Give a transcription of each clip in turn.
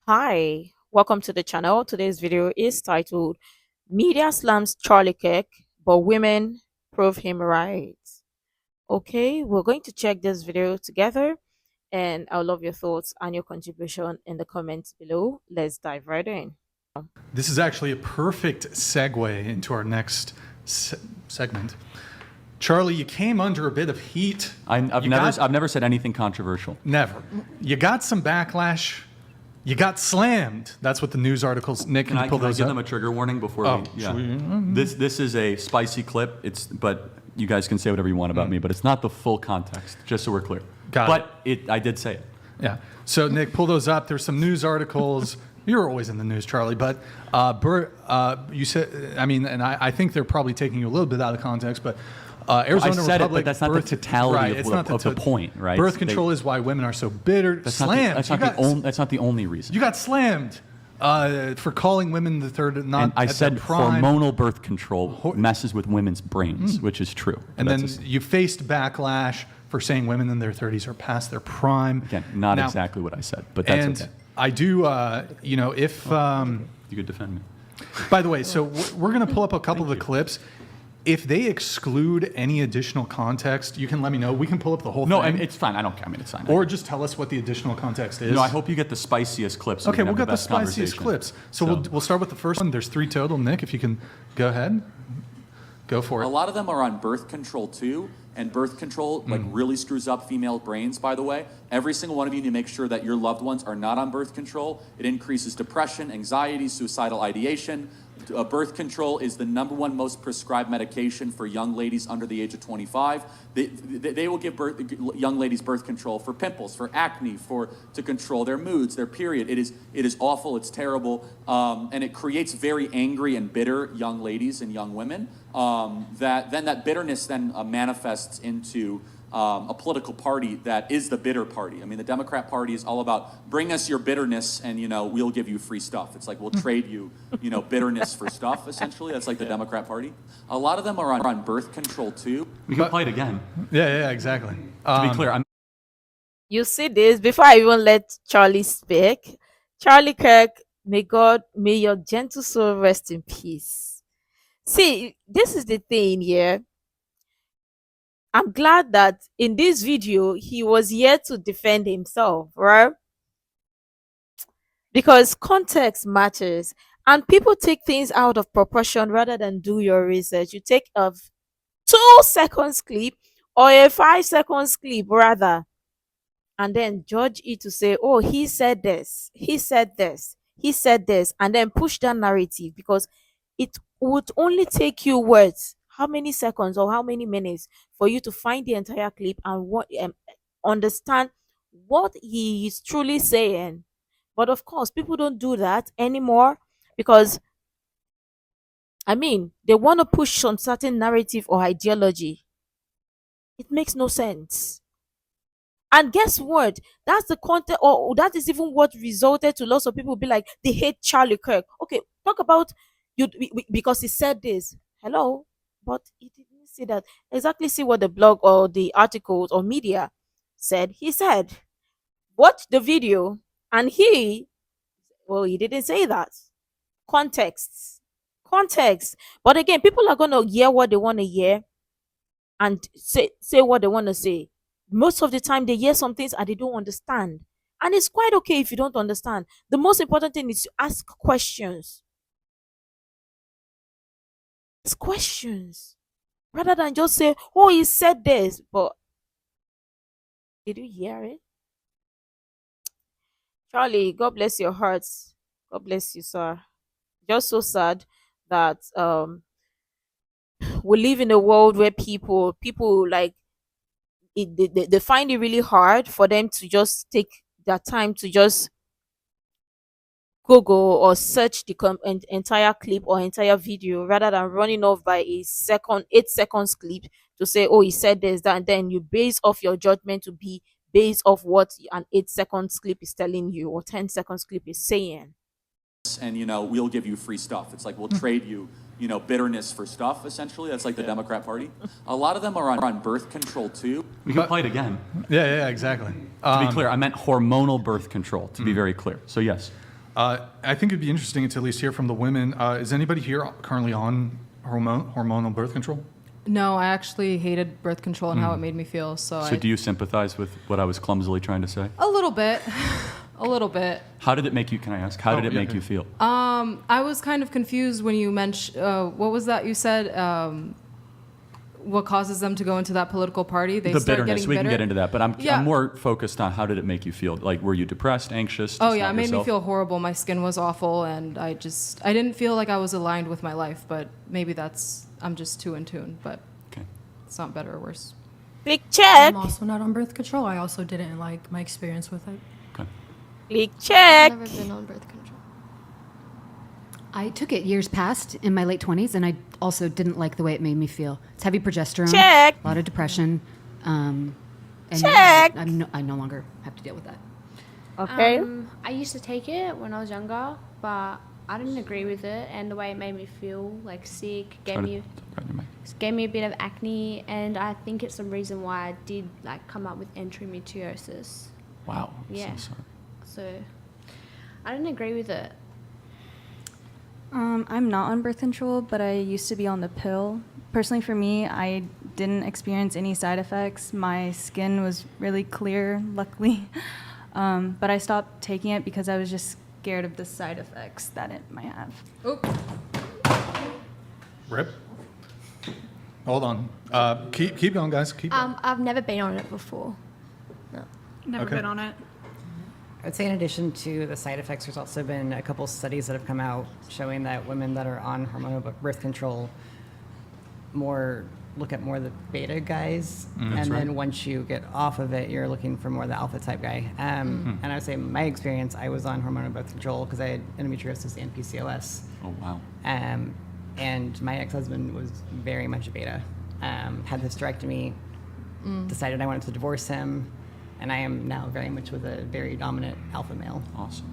Hi, welcome to the channel. Today's video is titled Media Slams Charlie Kirk, but Women Prove Him Right. Okay, we're going to check this video together and I would love your thoughts and your contribution in the comments below. Let's dive right in. This is actually a perfect segue into our next segment. Charlie, you came under a bit of heat. I've never said anything controversial. Never. You got some backlash. You got slammed. That's what the news articles. Nick, Can I give them a trigger warning before we? Yeah. This is a spicy clip. But you guys can say whatever you want about me, but it's not the full context. Just so we're clear. Got it. I did say it. Yeah. So Nick, pull those up. There's some news articles. You're always in the news, Charlie. But you said. I mean, and I think they're probably taking you a little bit out of context, but. Arizona I said Republic, it, but that's not the totality of the point, right? Birth control is why women are so bitter. That's slammed. That's not the only reason. You got slammed for calling women the third. Not and I at said their prime. hormonal birth control messes with women's brains, which is true. And then you faced backlash for saying women in their 30s are past their prime. Again, not exactly what I said, but that's okay. I do, if... you could defend me. By the way, so we're going to pull up a couple of the clips. If they exclude any additional context, you can let me know. We can pull up the whole thing. No, it's fine. I don't care. I mean, it's fine. Or just tell us what the additional context is. No, I hope you get the spiciest clips. So okay, we'll get the spiciest clips. So we'll start with the first one. There's 3 total. Nick, if you can go ahead. Go for it. A lot of them are on birth control too, and birth control really screws up female brains, by the way. Every single one of you need to make sure that your loved ones are not on birth control. It increases depression, anxiety, suicidal ideation. Birth control is the #1 most prescribed medication for young ladies under the age of 25. They will give young ladies birth control for pimples, for acne, to control their moods, their period. It is awful, it's terrible, and it creates very angry and bitter young ladies and young women. That bitterness then manifests into a political party that is the bitter party. I mean, the Democrat Party is all about bring us your bitterness and, we'll give you free stuff. It's like we'll trade you, bitterness for stuff, essentially. That's like the Democrat Party. A lot of them are on birth control, too. We can play it again. Yeah, exactly. To be clear, You see this, before I even let Charlie speak, Charlie Kirk, may your gentle soul rest in peace. See, this is the thing here. I'm glad that in this video, he was here to defend himself, right? Because context matters and people take things out of proportion rather than do your research. You take a 2 seconds clip or a 5 seconds clip rather, and then judge it to say, oh, he said this, he said this, he said this, and then push that narrative because it would only take you words. How many seconds or how many minutes for you to find the entire clip and understand what he is truly saying? But of course, people don't do that anymore because, they want to push some certain narrative or ideology. It makes no sense. And guess what? That's the content, or that is even what resulted to lots of people be like, they hate Charlie Kirk. Okay, talk about you because he said this. Hello? But he didn't see that. Exactly see what the blog or the articles or media said. He said, watch the video. And he didn't say that. Context. But again, people are going to hear what they want to hear and say what they want to say. Most of the time, they hear some things and they don't understand. And it's quite okay if you don't understand. The most important thing is to ask questions. Questions rather than just say, oh, he said this, but did you hear it? Charlie, God bless your hearts. God bless you, sir. Just so sad that we live in a world where people like it, they find it really hard for them to just take their time to just Google or search the entire clip or entire video rather than running off by a 8 seconds clip to say, oh, he said this, that, and then you base off your judgment to be based off what an 8 seconds clip is telling you or 10 seconds clip is saying. And, we'll give you free stuff. It's like we'll trade you, bitterness for stuff, essentially. That's like the Democrat Party. A lot of them are on birth control, too. We can play it again. Yeah, exactly. To be clear, I meant hormonal birth control, to be very clear. So, yes. I think it'd be interesting to at least hear from the women. Is anybody here currently on hormonal birth control? No, I actually hated birth control and how it made me feel. So Do you sympathize with what I was clumsily trying to say? a little bit, a little bit. How did it make you, can I ask, how did it make you feel? I was kind of confused when you mentioned, what was that you said? What causes them to go into that political party? They The start bitterness, getting we bitter. can get into that, but I'm Yeah. more focused on how did it make you feel? Like, were you depressed, anxious? Oh just yeah, not it made me yourself? feel horrible. My skin was awful, and I didn't feel like I was aligned with my life. But maybe I'm just too in tune. But Okay. it's not better or worse. Click check. I'm also not on birth control. I also didn't like my experience with it. Okay. Click check. I've never been on birth control. I took it years past in my late 20s, and I also didn't like the way it made me feel. It's heavy progesterone, Check. a lot of depression, and Check. I no longer have to deal with that. Okay. I used to take it when I was younger, but I didn't agree with it, and the way it made me feel like sick, Try to talk around your mic. gave me a bit of acne, and I think it's the reason why I did like come up with endometriosis. Wow. I'm Yeah. So sorry. So I didn't agree with it. I'm not on birth control, but I used to be on the pill. Personally, for me, I didn't experience any side effects. My skin was really clear, luckily. But I stopped taking it because I was just scared of the side effects that it might have. Rip. Hold on. Keep going, guys. Keep going. I've never been on it before. Never Okay. been on it. I would say in addition to the side effects, there's also been a couple studies that have come out showing that women that are on hormonal birth control look at more the beta guys, and then once you get off of it, you're looking for more the alpha type guy. And I would say my experience, I was on hormonal birth control because I had endometriosis and PCOS. Oh, wow. And my ex-husband was very much a beta. Had the hysterectomy, decided I wanted to divorce him, and I am now very much with a very dominant alpha male. Awesome.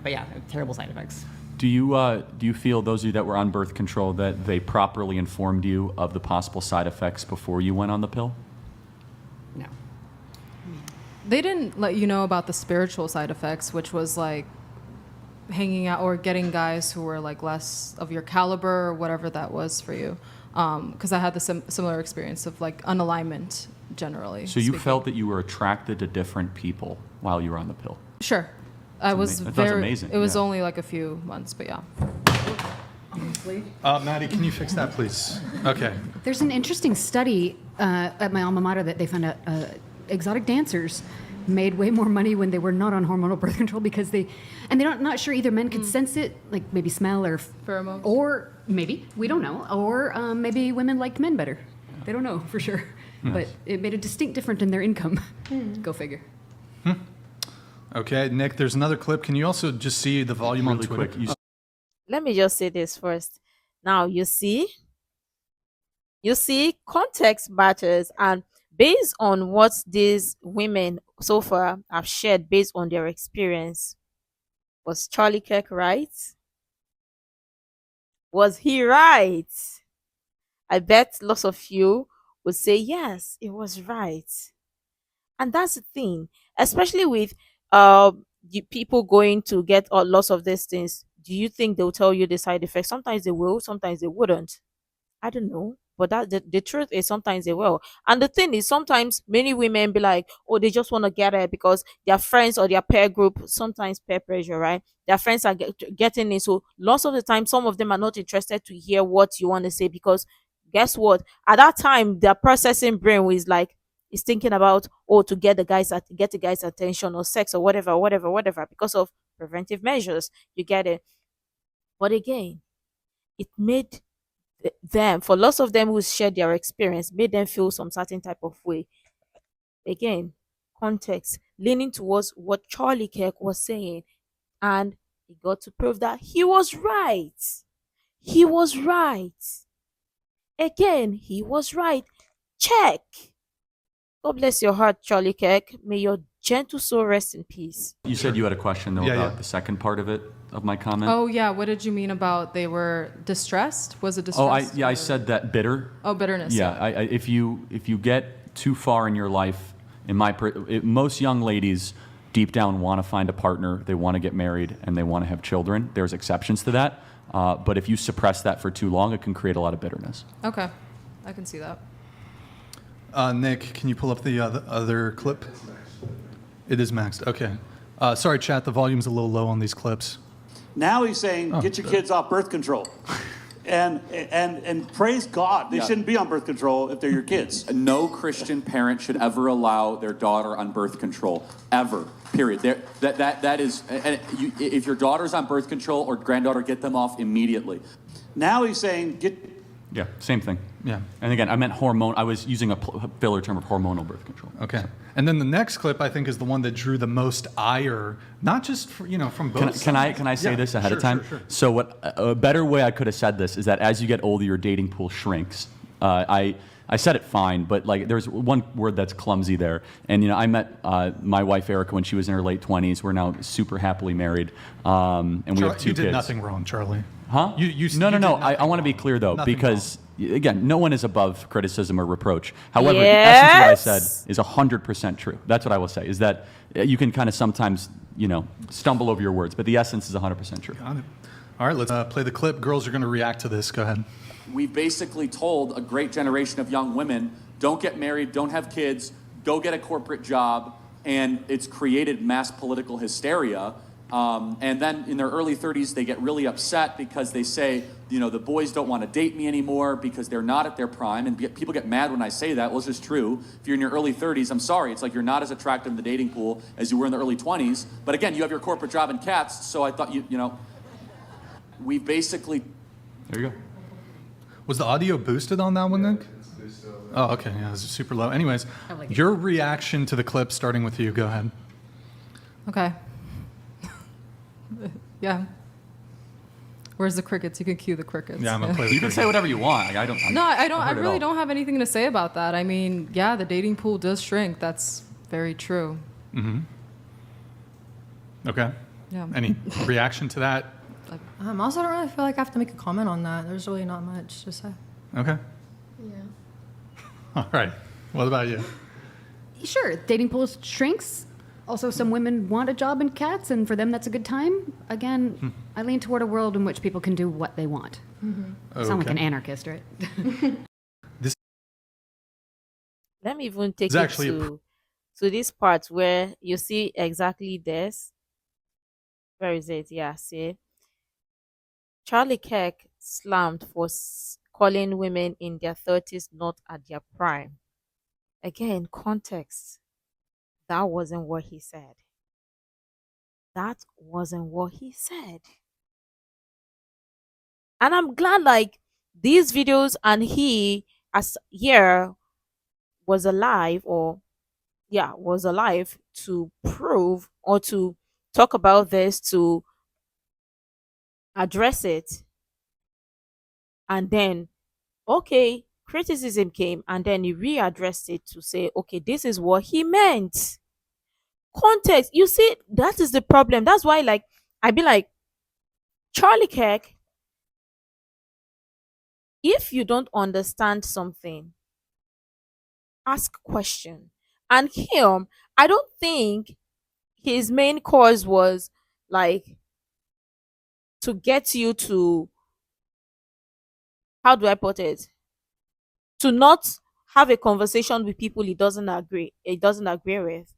But yeah, terrible side effects. Do you feel, those of you that were on birth control, that they properly informed you of the possible side effects before you went on the pill? No. They didn't let you know about the spiritual side effects, which was like hanging out or getting guys who were like less of your caliber or whatever that was for you. Because I had the similar experience of like unalignment generally. So you speaking. felt that you were attracted to different people while you were on the pill? Sure. I was That's very. amazing, It was yeah. only like a few months, but yeah. Maddie, can you fix that, please? Okay. There's an interesting study at my alma mater that they found out exotic dancers made way more money when they were not on hormonal birth control because they're not sure either men could sense it, like maybe smell or Pheromones. or maybe we don't know, or maybe women liked men better. They don't know for sure, but it made a distinct difference in their income. Go figure. Okay, Nick, there's another clip. Can you also just see the volume on Really Twitter? quick. Let me just say this first. Now you see, context matters, and based on what these women so far have shared based on their experience, was Charlie Kirk right? Was he right? I bet lots of you would say yes, it was right. And that's the thing, especially with the people going to get lots of these things. Do you think they'll tell you the side effects? Sometimes they will, sometimes they wouldn't. I don't know. But that the truth is sometimes they will. And the thing is, sometimes many women be like, oh, they just want to get it because their friends or their peer group, sometimes peer pressure, right? Their friends are getting it. So lots of the time, some of them are not interested to hear what you want to say because guess what? At that time, their processing brain is like, is thinking about, oh, to get the guy's attention or sex or whatever, because of preventive measures. You get it? But again, it made them, for lots of them who shared their experience, made them feel some certain type of way. Again, context, leaning towards what Charlie Kirk was saying, and he got to prove that he was right. He was right. Again, he was right. Check. God bless your heart, Charlie Kirk. May your gentle soul rest in peace. You said you had a question, though, Yeah, about yeah. the second part of it, of my comment? Oh yeah, what did you mean about they were distressed? Was it distressed? I said that bitter. Oh, bitterness. Yeah, if you get too far in your life, most young ladies deep down want to find a partner, they want to get married, and they want to have children. There's exceptions to that. But if you suppress that for too long, it can create a lot of bitterness. Okay, I can see that. Nick, can you pull up the other clip? It is maxed. Okay. Sorry, chat. The volume's a little low on these clips. Now he's saying, get your kids off birth control. And praise God, they shouldn't be on birth control if they're your kids. No Christian parent should ever allow their daughter on birth control, ever. Period. That is, and if your daughter's on birth control or granddaughter, get them off immediately. Now he's saying, Yeah, same thing. Yeah. And again, I meant hormone. I was using a filler term of hormonal birth control. Okay. And then the next clip, I think, is the one that drew the most ire, not just for, from both sides. Can I say this ahead of time? Sure. So what a better way I could have said this is that as you get older, your dating pool shrinks. I said it fine, but like there's one word that's clumsy there. And I met my wife Erica when she was in her late 20s. We're now super happily married, and we have 2 kids. You did nothing wrong, Charlie. Huh? No. I want to be clear though, because again, no one is above criticism or reproach. However, the essence of what I said is 100% true. That's what I will say, is that you can kind of sometimes, stumble over your words, but the essence is 100% true. Got it. All right, let's play the clip. Girls are going to react to this. Go ahead. We've basically told a great generation of young women, don't get married, don't have kids, go get a corporate job, and it's created mass political hysteria. And then in their early 30s, they get really upset because they say, the boys don't want to date me anymore because they're not at their prime. And people get mad when I say that. Well, it's just true. If you're in your early 30s, I'm sorry. It's like you're not as attractive in the dating pool as you were in the early 20s. But again, you have your corporate job and cats, so I thought we've basically... There you go. Was the audio boosted on that one, Nick? Oh, okay. Yeah, it was super low. Anyways, your reaction to the clip, starting with you. Go ahead. Okay. Yeah. Where's the crickets? You can cue the crickets. Yeah, I'm gonna play the You can say whatever you want. I don't. I really don't have anything to say about that. I mean, yeah, the dating pool does shrink. That's very true. Mm-hmm. Okay. Yeah. Any reaction to that? Also, I don't really feel like I have to make a comment on that. There's really not much to say. Okay. Yeah. All right. What about you? Sure, dating pool shrinks. Also, some women want a job and cats, and for them, that's a good time. Again, I lean toward a world in which people can do what they want. Okay. Sound like an anarchist, right? Let me even take it to this part where you see exactly this. Where is it? Yeah, see. Charlie Kirk slammed for calling women in their 30s not at their prime. Again, context. That wasn't what he said. That wasn't what he said. And I'm glad these videos and he as here was alive to prove or to talk about this, to address it. And then criticism came, and then he readdressed it to say, okay, this is what he meant. Context. You see, that is the problem. That's why I'd be like, Charlie Kirk, if you don't understand something, ask question. And him, I don't think his main cause was to get you to, how do I put it, to not have a conversation with people he doesn't agree with.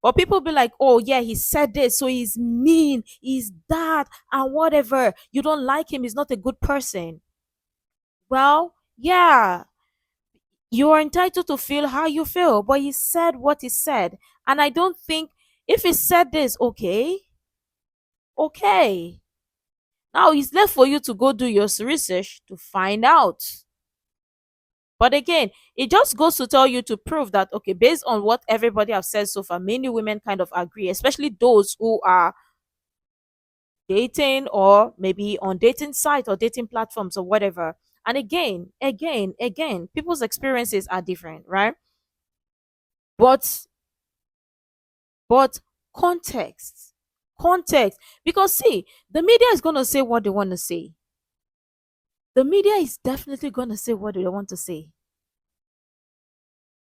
But people be like, oh yeah, he said this, so he's mean, he's that, and whatever. You don't like him, he's not a good person. Well, yeah, you are entitled to feel how you feel, but he said what he said. And I don't think, if he said this, okay. Now it's left for you to go do your research to find out. But again, it just goes to tell you, to prove that, okay, based on what everybody have said so far, many women kind of agree, especially those who are dating or maybe on dating sites or dating platforms or whatever. And again, people's experiences are different, right? But context. Because see, the media is going to say what they want to say. The media is definitely going to say what they want to say.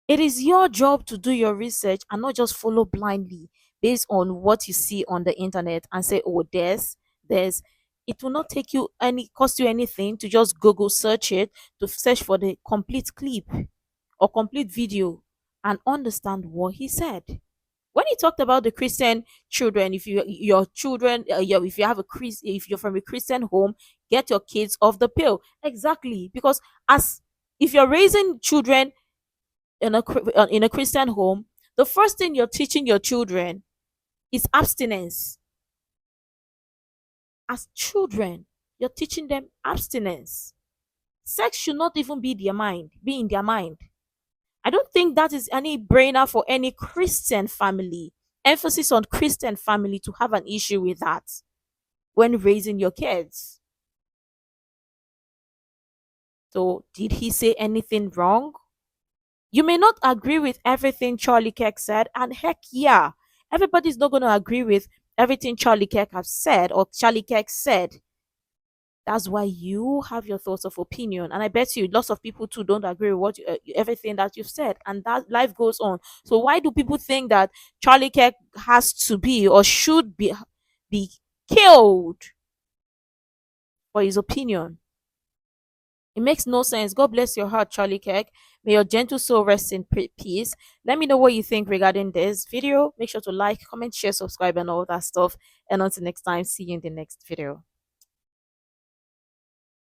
It is your job to do your research and not just follow blindly based on what you see on the internet and say, oh, there's it will not take you any cost you anything to just Google search it, to search for the complete clip or complete video and understand what he said. When he talked about the Christian children, if your children, if you have a if you're from a Christian home, get your kids off the pill. Exactly, because as if you're raising children in a Christian home, the first thing you're teaching your children is abstinence. As children, you're teaching them abstinence. Sex should not even be in their mind. I don't think that is any brainer for any Christian family. Emphasis on Christian family to have an issue with that when raising your kids. So, did he say anything wrong? You may not agree with everything Charlie Kirk said, and heck yeah, everybody's not going to agree with everything Charlie Kirk has said or Charlie Kirk said. That's why you have your thoughts of opinion, and I bet you lots of people too don't agree with everything that you've said, and that life goes on. So why do people think that Charlie Kirk has to be or should be killed for his opinion? It makes no sense. God bless your heart, Charlie Kirk. May your gentle soul rest in peace. Let me know what you think regarding this video. Make sure to like, comment, share, subscribe, and all that stuff. And until next time, see you in the next video.